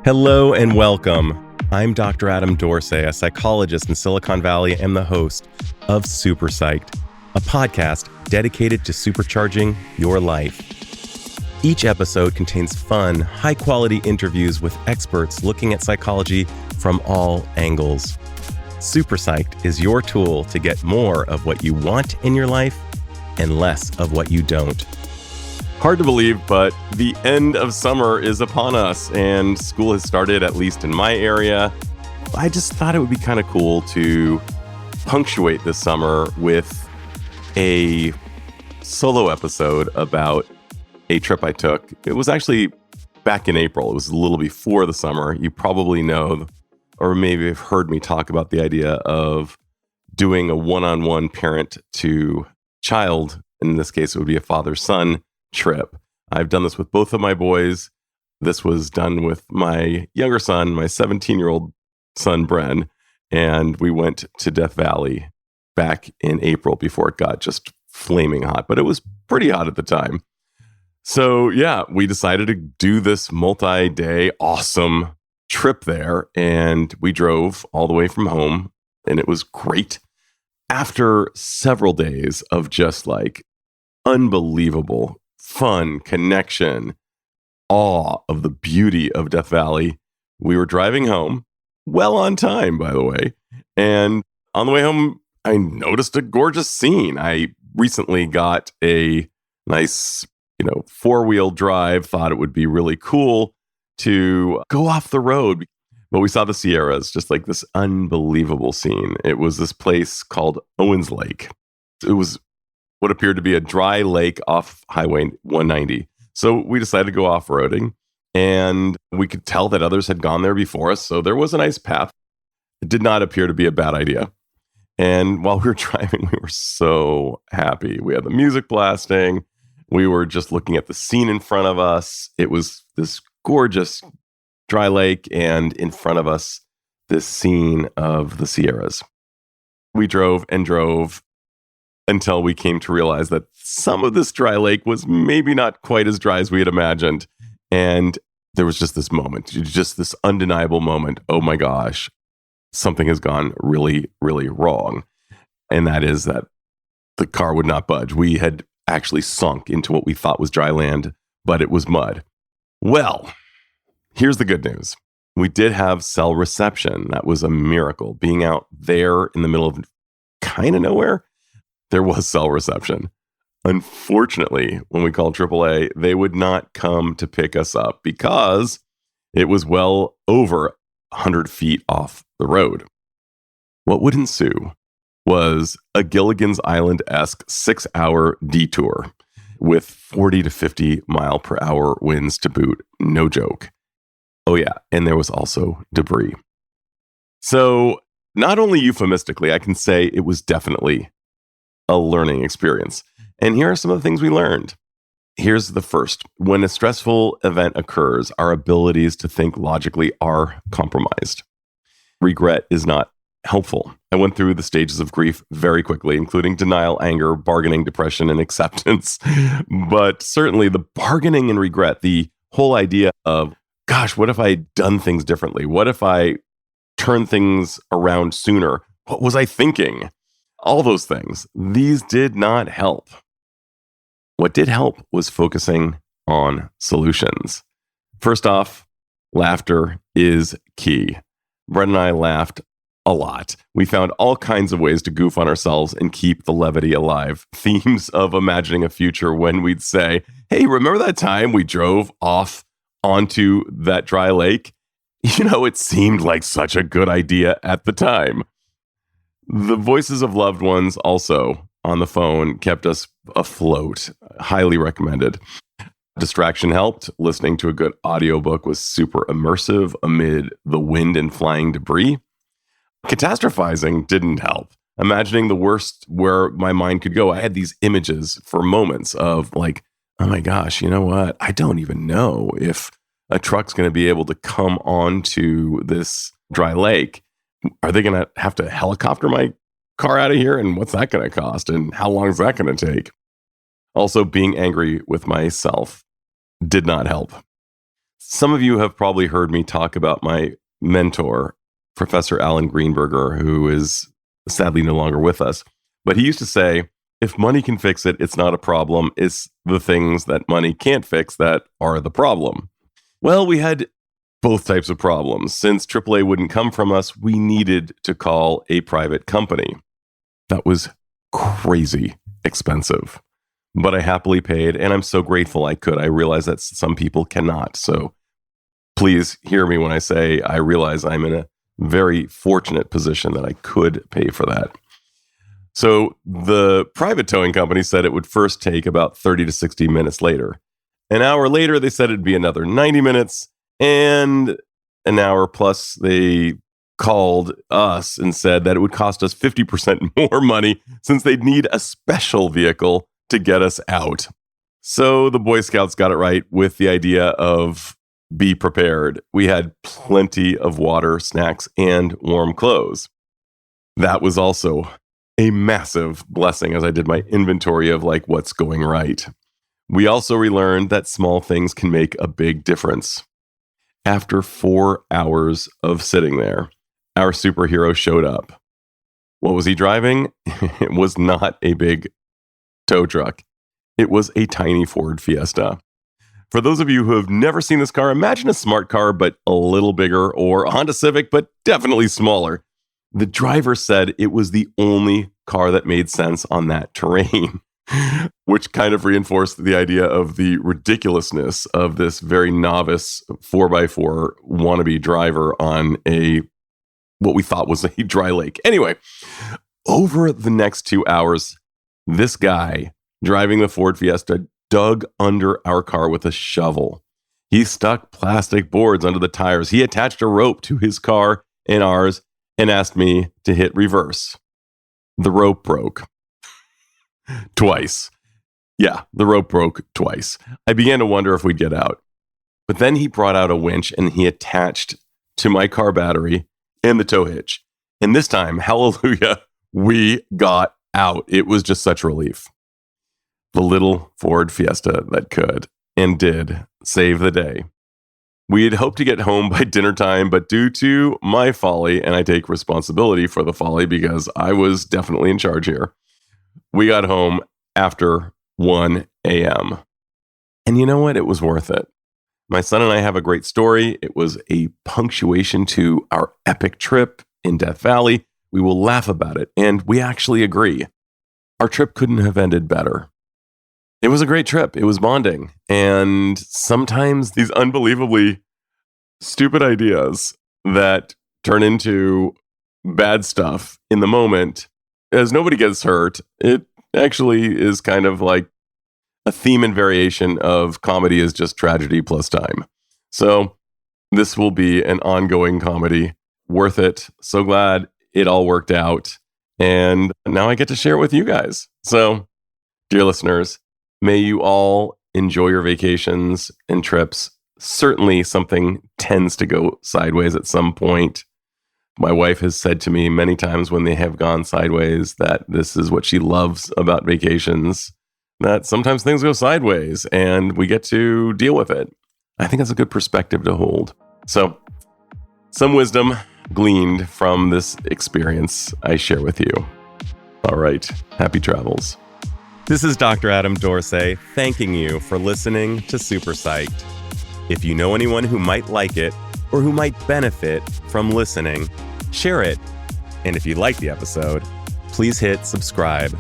Hello and welcome. I'm Dr. Adam Dorsay, a psychologist in Silicon Valley and the host of SuperPsyched, a podcast dedicated to supercharging your life. Each episode contains fun, high-quality interviews with experts looking at psychology from all angles. SuperPsyched is your tool to get more of what you want in your life and less of what you don't. Hard to believe, but the end of summer is upon us and school has started, at least in my area. I just thought it would be kind of cool to punctuate this summer with a solo episode about a trip I took. It was actually back in April. It was a little before the summer. You probably know, or maybe have heard me talk about the idea of doing a one-on-one parent to child. In this case, it would be a father-son trip. I've done this with both of my boys. This was done with my younger son, my 17-year-old son, Bren, and we went to Death Valley back in April before it got just flaming hot, but it was pretty hot at the time. So yeah, we decided to do this multi-day awesome trip there, and we drove all the way from home, and it was great. After several days of just like unbelievable fun, connection, awe of the beauty of Death Valley, we were driving home, well on time, by the way. And on the way home, I noticed a gorgeous scene. I recently got a nice, four-wheel drive, thought it would be really cool to go off the road. But we saw the Sierras, just like this unbelievable scene. It was this place called Owens Lake. It was what appeared to be a dry lake off Highway 190. So we decided to go off-roading, and we could tell that others had gone there before us. So there was a nice path. It did not appear to be a bad idea. And while we were driving, we were so happy. We had the music blasting. We were just looking at the scene in front of us. It was this gorgeous dry lake, and in front of us, this scene of the Sierras. We drove and drove until we came to realize that some of this dry lake was maybe not quite as dry as we had imagined. And there was just this moment, just this undeniable moment. Oh my gosh, something has gone really, really wrong. And that is that the car would not budge. We had actually sunk into what we thought was dry land, but it was mud. Well, here's the good news. We did have cell reception. That was a miracle. Being out there in the middle of kind of nowhere, there was cell reception. Unfortunately, when we called AAA, they would not come to pick us up because it was well over 100 feet off the road. What would ensue was a Gilligan's Island-esque 6-hour detour with 40 to 50 mile per hour winds to boot. No joke. Oh yeah, and there was also debris. So not only euphemistically, I can say it was definitely a learning experience. And here are some of the things we learned. Here's the first. When a stressful event occurs, our abilities to think logically are compromised. Regret is not helpful. I went through the stages of grief very quickly, including denial, anger, bargaining, depression, and acceptance. But certainly the bargaining and regret, the whole idea of, gosh, what if I had done things differently? What if I turned things around sooner? What was I thinking? All those things. These did not help. What did help was focusing on solutions. First off, laughter is key. Brent and I laughed a lot. We found all kinds of ways to goof on ourselves and keep the levity alive. Themes of imagining a future when we'd say, hey, remember that time we drove off onto that dry lake? It seemed like such a good idea at the time. The voices of loved ones also on the phone kept us afloat. Highly recommended. Distraction helped. Listening to a good audiobook was super immersive amid the wind and flying debris. Catastrophizing didn't help. Imagining the worst where my mind could go. I had these images for moments of like, oh my gosh, you know what? I don't even know if a truck's going to be able to come onto this dry lake. Are they going to have to helicopter my car out of here? And what's that going to cost? And how long is that going to take? Also, being angry with myself did not help. Some of you have probably heard me talk about my mentor, Professor Alan Greenberger, who is sadly no longer with us. But he used to say, if money can fix it, it's not a problem. It's the things that money can't fix that are the problem. Well, we had both types of problems. Since AAA wouldn't come from us, we needed to call a private company. That was crazy expensive, but I happily paid, and I'm so grateful I could. I realize that some people cannot. So please hear me when I say I realize I'm in a very fortunate position that I could pay for that. So the private towing company said it would first take about 30 to 60 minutes later. An hour later, they said it'd be another 90 minutes. And an hour plus, they called us and said that it would cost us 50% more money since they'd need a special vehicle to get us out. So the Boy Scouts got it right with the idea of be prepared. We had plenty of water, snacks, and warm clothes. That was also a massive blessing as I did my inventory of what's going right. We also relearned that small things can make a big difference. After 4 hours of sitting there, our superhero showed up. What was he driving? It was not a big tow truck. It was a tiny Ford Fiesta. For those of you who have never seen this car, imagine a smart car, but a little bigger, or a Honda Civic, but definitely smaller. The driver said it was the only car that made sense on that terrain, which kind of reinforced the idea of the ridiculousness of this very novice 4x4 wannabe driver on what we thought was a dry lake. Anyway, over the next 2 hours, this guy driving the Ford Fiesta dug under our car with a shovel. He stuck plastic boards under the tires. He attached a rope to his car and ours and asked me to hit reverse. The rope broke. Twice. Yeah, the rope broke twice. I began to wonder if we'd get out. But then he brought out a winch and he attached to my car battery and the tow hitch. And this time, hallelujah, we got out. It was just such relief. The little Ford Fiesta that could and did save the day. We had hoped to get home by dinner time, but due to my folly, and I take responsibility for the folly because I was definitely in charge here, we got home after 1 a.m. And you know what? It was worth it. My son and I have a great story. It was a punctuation to our epic trip in Death Valley. We will laugh about it, and we actually agree. Our trip couldn't have ended better. It was a great trip. It was bonding. And sometimes these unbelievably stupid ideas that turn into bad stuff in the moment, as nobody gets hurt, it actually is kind of like a theme and variation of comedy is just tragedy plus time. So this will be an ongoing comedy. Worth it. So glad it all worked out. And now I get to share it with you guys. So, dear listeners, may you all enjoy your vacations and trips. Certainly something tends to go sideways at some point. My wife has said to me many times when they have gone sideways that this is what she loves about vacations, that sometimes things go sideways and we get to deal with it. I think that's a good perspective to hold. So, some wisdom gleaned from this experience I share with you. All right, happy travels. This is Dr. Adam Dorsay thanking you for listening to SuperPsyched. If you know anyone who might like it or who might benefit from listening, share it. And if you like the episode, please hit subscribe.